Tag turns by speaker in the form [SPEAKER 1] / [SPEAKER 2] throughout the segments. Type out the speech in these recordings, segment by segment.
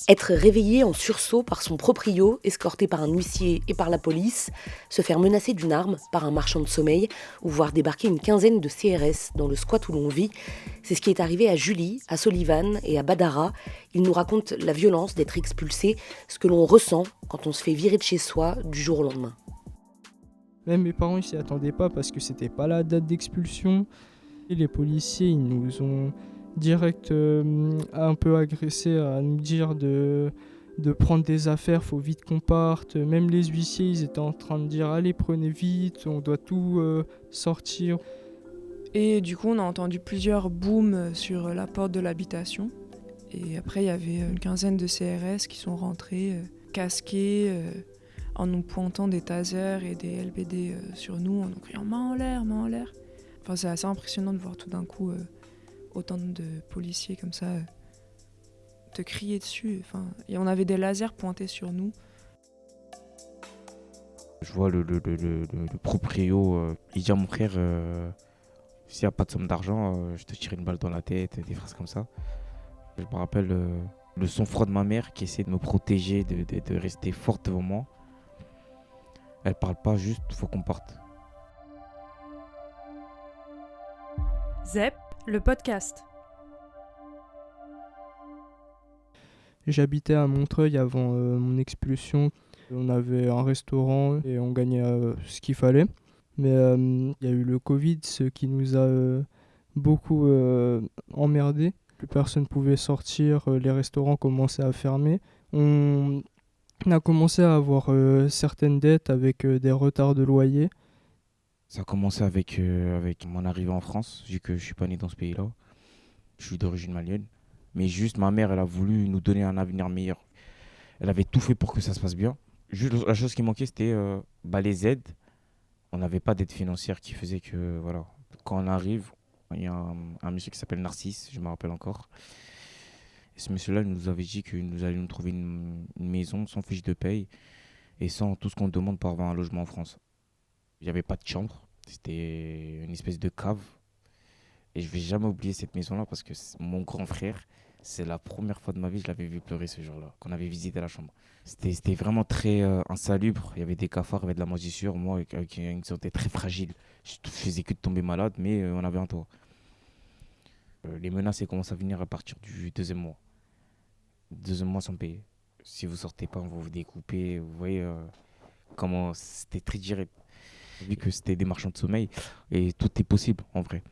[SPEAKER 1] Être réveillé en sursaut par son proprio, escorté par un huissier et par la police, se faire menacer d'une arme par un marchand de sommeil ou voir débarquer une quinzaine de CRS dans le squat où l'on vit, c'est ce qui est arrivé à Julie, à Solivan et à Badara. Ils nous racontent la violence d'être expulsé, ce que l'on ressent quand on se fait virer de chez soi du jour au lendemain.
[SPEAKER 2] Même mes parents, ils s'y attendaient pas parce que c'était pas la date d'expulsion. Et les policiers, ils nous ont direct un peu agressés à nous dire de prendre des affaires, faut vite qu'on parte. Même les huissiers, ils étaient en train de dire allez, prenez vite, on doit tout sortir.
[SPEAKER 3] Et du coup, on a entendu plusieurs booms sur la porte de l'habitation. Et après, il y avait une quinzaine de CRS qui sont rentrés, casqués, en nous pointant des tasers et des LBD sur nous, en nous criant « main en l'air, main en l'air ». Enfin, c'est assez impressionnant de voir tout d'un coup autant de policiers comme ça te crier dessus. Enfin, et on avait des lasers pointés sur nous.
[SPEAKER 4] Je vois le proprio, il dit à mon frère s'il n'y a pas de somme d'argent, je te tire une balle dans la tête, des phrases comme ça. Je me rappelle le sang-froid de ma mère qui essaie de me protéger, de rester forte devant moi. Elle parle pas, juste faut qu'on parte.
[SPEAKER 5] ZEP, le podcast.
[SPEAKER 2] J'habitais à Montreuil avant mon expulsion. On avait un restaurant et on gagnait ce qu'il fallait. Mais il y a eu le Covid, ce qui nous a beaucoup emmerdés. Plus personne ne pouvait sortir, les restaurants commençaient à fermer. On a commencé à avoir certaines dettes avec des retards de loyer.
[SPEAKER 4] Ça a commencé avec mon arrivée en France, vu que je suis pas né dans ce pays-là. Je suis d'origine malienne. Mais juste ma mère, elle a voulu nous donner un avenir meilleur. Elle avait tout fait pour que ça se passe bien. Juste la chose qui manquait, c'était les aides. On n'avait pas d'aide financière qui faisait que, voilà, quand on arrive, il y a un monsieur qui s'appelle Narcisse, je me rappelle encore. Et ce monsieur-là nous avait dit que nous allions nous trouver une maison sans fiche de paye et sans tout ce qu'on demande pour avoir un logement en France. Il n'y avait pas de chambre, c'était une espèce de cave. Et je ne vais jamais oublier cette maison-là parce que mon grand frère, c'est la première fois de ma vie que je l'avais vu pleurer ce jour-là, qu'on avait visité la chambre. C'était vraiment très insalubre. Il y avait des cafards, il y avait de la moisissure. Moi, avec une santé très fragile, je faisais que de tomber malade, mais on avait un toit. Les menaces elles commencent à venir à partir du deuxième mois. Deuxième mois sans payer. Si vous sortez pas, on va vous découper. Vous voyez comment c'était très direct. Vu que c'était des marchands de sommeil et tout est possible en vrai.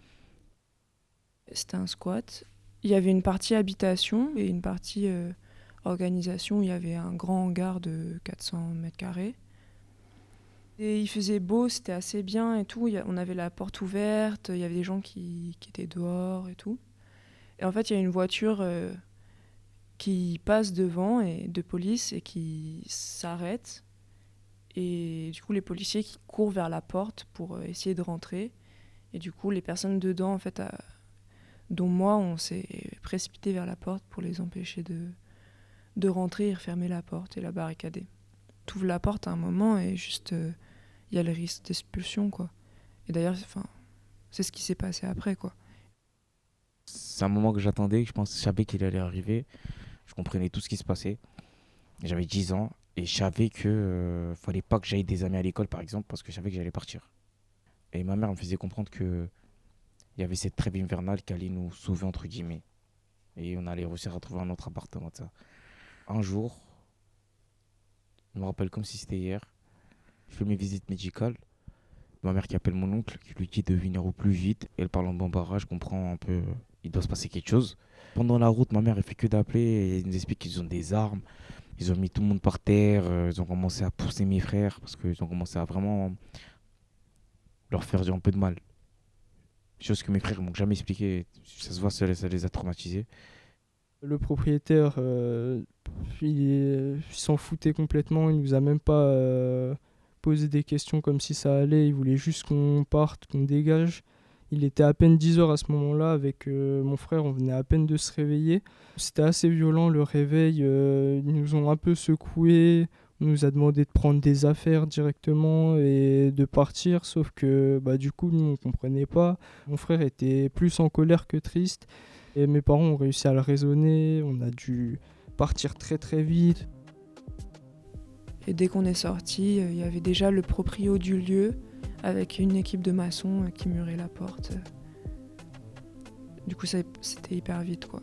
[SPEAKER 3] C'était un squat. Il y avait une partie habitation et une partie organisation où il y avait un grand hangar de 400 mètres carrés. Et il faisait beau, c'était assez bien et tout. On avait la porte ouverte, il y avait des gens qui étaient dehors et tout. Et en fait, il y a une voiture qui passe devant et de police et qui s'arrête. Et du coup, les policiers qui courent vers la porte pour essayer de rentrer. Et du coup, les personnes dedans, en fait, dont moi, on s'est précipité vers la porte pour les empêcher de rentrer et refermer la porte et la barricader. Tu ouvres la porte à un moment et juste, y a le risque d'expulsion, quoi. Et d'ailleurs, c'est ce qui s'est passé après, quoi.
[SPEAKER 4] C'est un moment que j'attendais, je savais qu'il allait arriver. Je comprenais tout ce qui se passait. J'avais 10 ans et je savais que fallait pas que j'aille des amis à l'école, par exemple, parce que je savais que j'allais partir. Et ma mère me faisait comprendre que il y avait cette trêve hivernale qui allait nous sauver, entre guillemets. Et on allait réussir à trouver un autre appartement de ça. Un jour, je me rappelle comme si c'était hier, je fais mes visites médicales. Ma mère qui appelle mon oncle, qui lui dit de venir au plus vite. Elle parle en bambara, je comprends un peu, il doit se passer quelque chose. Pendant la route, ma mère elle fait que d'appeler et elle nous explique qu'ils ont des armes. Ils ont mis tout le monde par terre, ils ont commencé à pousser mes frères parce qu'ils ont commencé à vraiment leur faire un peu de mal. Chose que mes frères m'ont jamais expliqué, ça se voit, ça les a traumatisés.
[SPEAKER 2] Le propriétaire, il s'en foutait complètement, il nous a même pas posé des questions comme si ça allait, il voulait juste qu'on parte, qu'on dégage. Il était à peine 10 heures à ce moment-là avec mon frère, on venait à peine de se réveiller. C'était assez violent le réveil, ils nous ont un peu secoués, on nous a demandé de prendre des affaires directement et de partir, sauf que du coup nous on comprenait pas. Mon frère était plus en colère que triste et mes parents ont réussi à le raisonner, on a dû partir très très vite.
[SPEAKER 3] Et dès qu'on est sorti, il y avait déjà le proprio du lieu avec une équipe de maçons qui murait la porte. Du coup, c'était hyper vite, quoi.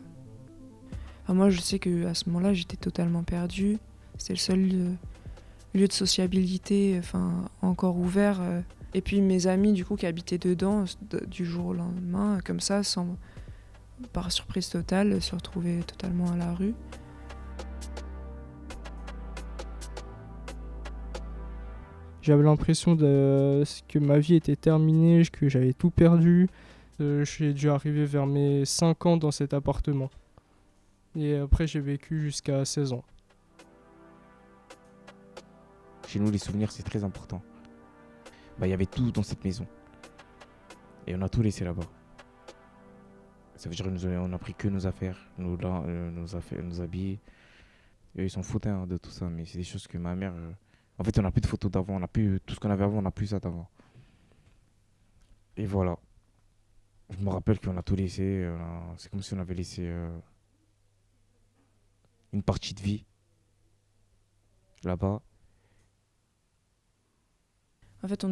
[SPEAKER 3] Enfin, moi, je sais qu'à ce moment-là, j'étais totalement perdue. C'était le seul lieu de sociabilité encore ouvert. Et puis mes amis, du coup, qui habitaient dedans, du jour au lendemain, comme ça, par surprise totale, se retrouvaient totalement à la rue.
[SPEAKER 2] J'avais l'impression que ma vie était terminée, que j'avais tout perdu. J'ai dû arriver vers mes 5 ans dans cet appartement. Et après, j'ai vécu jusqu'à 16 ans.
[SPEAKER 4] Chez nous, les souvenirs, c'est très important. Il y avait tout dans cette maison. Et on a tout laissé là-bas. Ça veut dire qu'on n'a pris que nos affaires, nos habits. Et ils s'en foutaient de tout ça, mais c'est des choses que ma mère... En fait, on n'a plus de photos d'avant, tout ce qu'on avait avant, on n'a plus ça d'avant. Et voilà. Je me rappelle qu'on a tout laissé. C'est comme si on avait laissé une partie de vie là-bas.
[SPEAKER 3] En fait,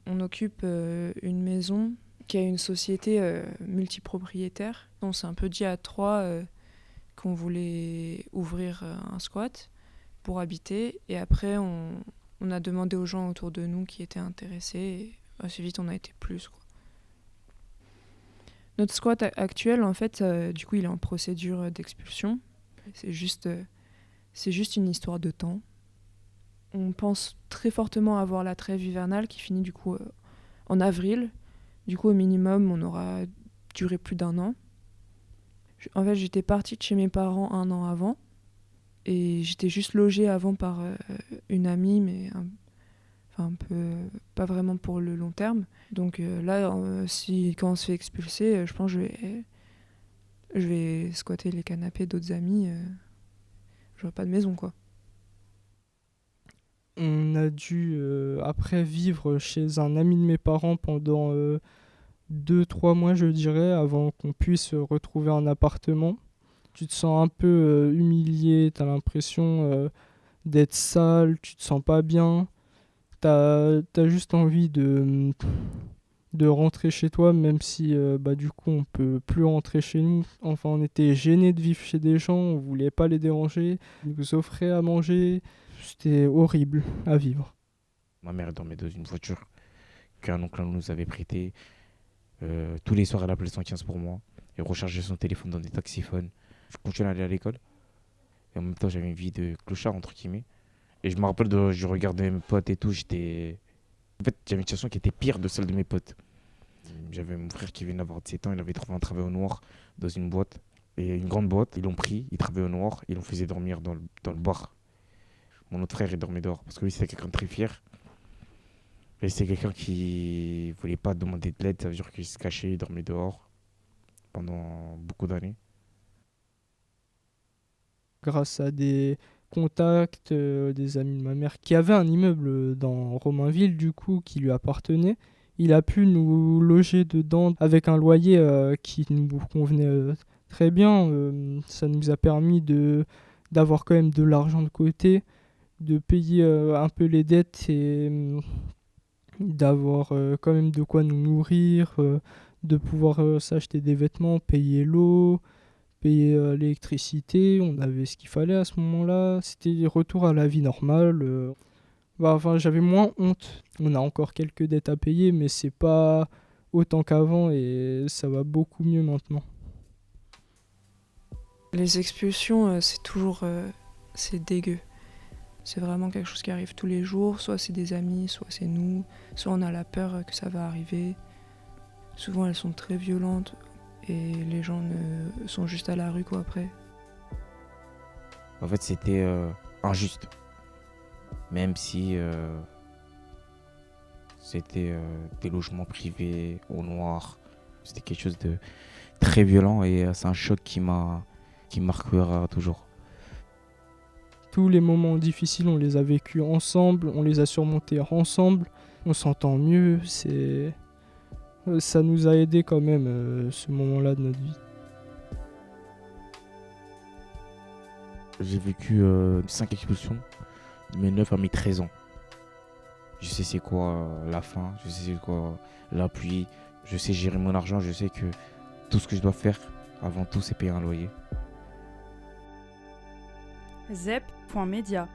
[SPEAKER 3] on occupe une maison qui a une société multipropriétaire. On s'est un peu dit à 3 qu'on voulait ouvrir un squat pour habiter. Et après, on a demandé aux gens autour de nous qui étaient intéressés. Et assez vite, on a été plus, quoi. Notre squat actuel, en fait, du coup, il est en procédure d'expulsion. C'est juste une histoire de temps. On pense très fortement avoir la trêve hivernale qui finit du coup en avril. Du coup, au minimum, on aura duré plus d'1 an. En fait, j'étais partie de chez mes parents 1 an avant. Et j'étais juste logée avant par une amie, mais un peu pas vraiment pour le long terme. Donc là, quand on se fait expulser, je pense que je vais squatter les canapés d'autres amis. J'aurai pas de maison, quoi.
[SPEAKER 2] On a dû après vivre chez un ami de mes parents pendant 2-3 mois, je dirais, avant qu'on puisse retrouver un appartement. Tu te sens un peu humilié, tu as l'impression d'être sale, tu te sens pas bien. T'as juste envie de rentrer chez toi, même si du coup on peut plus rentrer chez nous. Enfin, on était gênés de vivre chez des gens, on voulait pas les déranger. Ils nous offraient à manger. C'était horrible à vivre.
[SPEAKER 4] Ma mère dormait dans une voiture qu'un oncle nous avait prêtée. Tous les soirs, elle appelait 115 pour moi. Elle rechargeait son téléphone dans des taxiphones. Je continuais à aller à l'école. Et en même temps, j'avais une vie de clochard, entre guillemets. Et je me rappelle, je regardais mes potes et tout. En fait, j'avais une situation qui était pire de celle de mes potes. J'avais mon frère qui venait d'avoir 17 ans. Il avait trouvé un travail au noir dans une boîte. Et une grande boîte. Ils l'ont pris, il travaillait au noir. Ils l'ont fait dormir dans le bar. Mon autre frère, il dormait dehors. Parce que lui, c'était quelqu'un de très fier. Et c'est quelqu'un qui voulait pas demander de l'aide. Ça veut dire qu'il se cachait, il dormait dehors pendant beaucoup d'années.
[SPEAKER 2] Grâce à des contacts, des amis de ma mère qui avaient un immeuble dans Romainville, du coup, qui lui appartenait, il a pu nous loger dedans avec un loyer qui nous convenait très bien. Ça nous a permis d'avoir quand même de l'argent de côté, de payer un peu les dettes et d'avoir quand même de quoi nous nourrir, de pouvoir s'acheter des vêtements, payer l'eau, payer l'électricité. On avait ce qu'il fallait à ce moment-là. C'était retour à la vie normale. J'avais moins honte. On a encore quelques dettes à payer, mais c'est pas autant qu'avant et ça va beaucoup mieux maintenant.
[SPEAKER 3] Les expulsions, c'est toujours c'est dégueu. C'est vraiment quelque chose qui arrive tous les jours. Soit c'est des amis, soit c'est nous. Soit on a la peur que ça va arriver. Souvent, elles sont très violentes et les gens sont juste à la rue, quoi, après.
[SPEAKER 4] En fait, c'était injuste. Même si c'était des logements privés au noir. C'était quelque chose de très violent et c'est un choc qui marquera toujours.
[SPEAKER 2] Tous les moments difficiles, on les a vécus ensemble, on les a surmontés ensemble, on s'entend mieux, ça nous a aidés quand même, ce moment-là de notre vie.
[SPEAKER 4] J'ai vécu 5 expulsions de mes 9 à mes 13 ans. Je sais c'est quoi la faim, je sais c'est quoi la pluie, je sais gérer mon argent, je sais que tout ce que je dois faire, avant tout, c'est payer un loyer.
[SPEAKER 5] Zep.media